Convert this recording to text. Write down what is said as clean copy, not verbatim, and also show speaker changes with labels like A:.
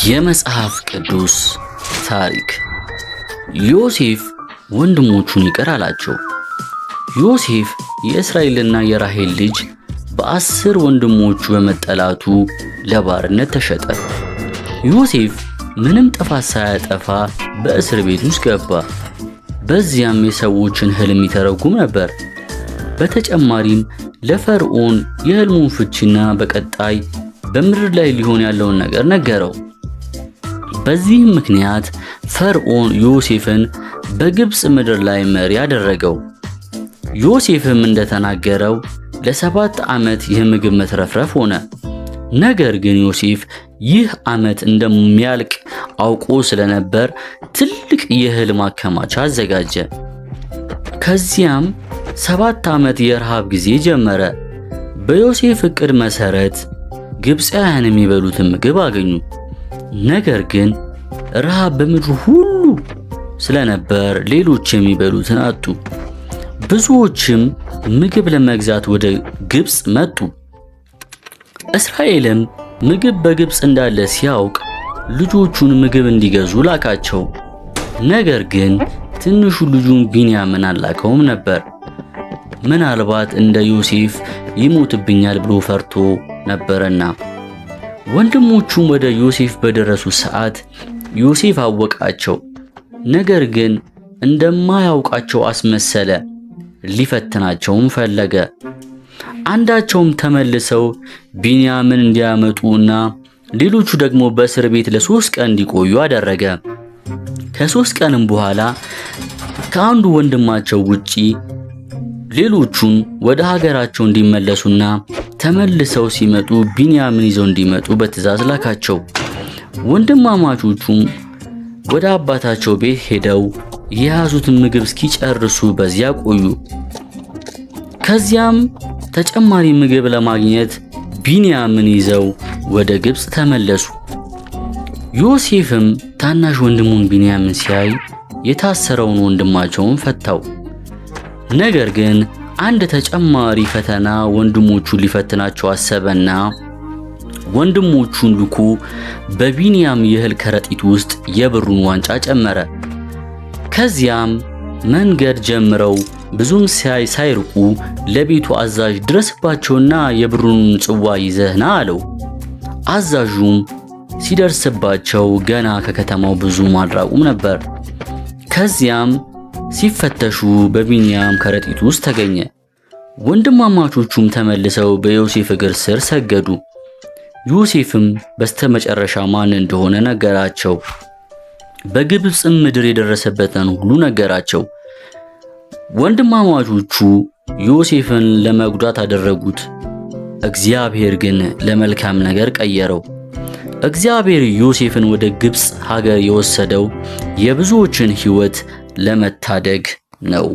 A: የመጽሐፍ ቅዱስ ታሪክ። ዮሴፍ ወንድሞቹን ይቅር አላቸው። ዮሴፍ የእስራኤልና የራሔል ልጅ በ10 ወንድሞቹ በመጠላቱ ለባርነት ተሸጠ። ዮሴፍ ምንም ጥፋት ሳያጠፋ በእስር ቤት ውስጥ ገባ። በዚያም የሰዎችን ህልም ይተረጉም ነበር። በተጨማሪም ለፈርዖን የህልሙን ፍቺና በቀጣይ በምድር ላይ ሊሆን ያለውን ነገር ነገረው። በዚህም ምክንያት ፈርዖን ዮሴፍን በግብፅ ምድር ላይ መሪ አደረገው። ዮሴፍም እንደተናገረው ለ7 ዓመት የምግብ መትረፍረፍ ሆነ። ነገር ግን ዮሴፍ ይህ ዓመት እንደሚያልቅ አውቆ ስለነበር ትልቅ የእህል ማከማቻ አዘጋጀ። ከዚያም 7 ዓመት የረሃብ ጊዜ ጀመረ። በዮሴፍ ዕቅድ መሰረት ግብፃውያን የሚበሉትን ምግብ አገኙ። ነገር ግን ረሃብ በምድሩ ሁሉ ስለነበር ሌሎች የሚበሉትን አጡ። ብዙዎችም ምግብ ለመግዛት ወደ ግብፅ መጡ። እስራኤልም ምግብ በግብፅ እንዳለ ሲያውቅ ልጆቹን ምግብ እንዲገዙ ላካቸው። ነገር ግን ትንሹ ልጁን ቢንያምን አላከውም ነበር። ምናልባት እንደ ዮሴፍ ይሞትብኛል ብሎ ፈርቶ ነበርና። ወንድሞቹም ወደ ዮሴፍ በደረሱ ሰዓት ዮሴፍ አወቃቸው። ነገር ግን እንደማያውቃቸው አስመሰለ። ሊፈትናቸውም ፈለገ። አንዳቸውም ተመልሰው ቢንያምን እንዲያመጡና ሌሎቹ ደግሞ በእስር ቤት ለ3 ቀን እንዲቆዩ አደረገ። ከ3 ቀንም በኋላ ከአንዱ ወንድማቸው ውጪ ሌሎቹን ወደ ሀገራቸው እንዲመለሱና ተመልሰው ሲመጡ ቢንያምን ይዘው እንዲመጡ በትእዛዝ ላካቸው። ወንድማማቾቹም ወደ አባታቸው ቤት ሄደው የያዙትን ምግብ እስኪጨርሱ በዚያ ቆዩ። ከዚያም ተጨማሪ ምግብ ለማግኘት ቢንያምን ይዘው ወደ ግብፅ ተመለሱ። ዮሴፍም ታናሽ ወንድሙን ቢንያምን ሲያይ የታሰረውን ወንድማቸውን ፈታው። ነገር ግን አንድ ተጨማሪ ፈተና ወንድሞቹን ሊፈትናቸው አሰበና ወንድሞቹን ልኮ በቢንያም የእህል ከረጢት ውስጥ የብሩን ዋንጫ ጨመረ። ከዚያም መንገድ ጀምረው ብዙም ሳይርቁ ለቤቱ አዛዥ ድረስባቸውና የብሩን ጽዋ ይዘህና አለው። አዛዡም ሲደርስባቸው ገና ከከተማው ብዙም አልራቁም ነበር። ከዚያም ሲፈተሹ በቢንያም ከረጢት ውስጥ ተገኘ። ወንድማማቾቹም ተመልሰው በዮሴፍ እግር ስር ሰገዱ። ዮሴፍም በስተመጨረሻ ማን እንደሆነ ነገራቸው። በግብፅም ምድር የደረሰበትን ሁሉ ነገራቸው። ወንድማማቾቹ ዮሴፍን ለመጉዳት አደረጉት። እግዚአብሔር ግን ለመልካም ነገር ቀየረው። እግዚአብሔር ዮሴፍን ወደ ግብፅ ሀገር የወሰደው የብዙዎችን ሕይወት ለመታደግ ነው።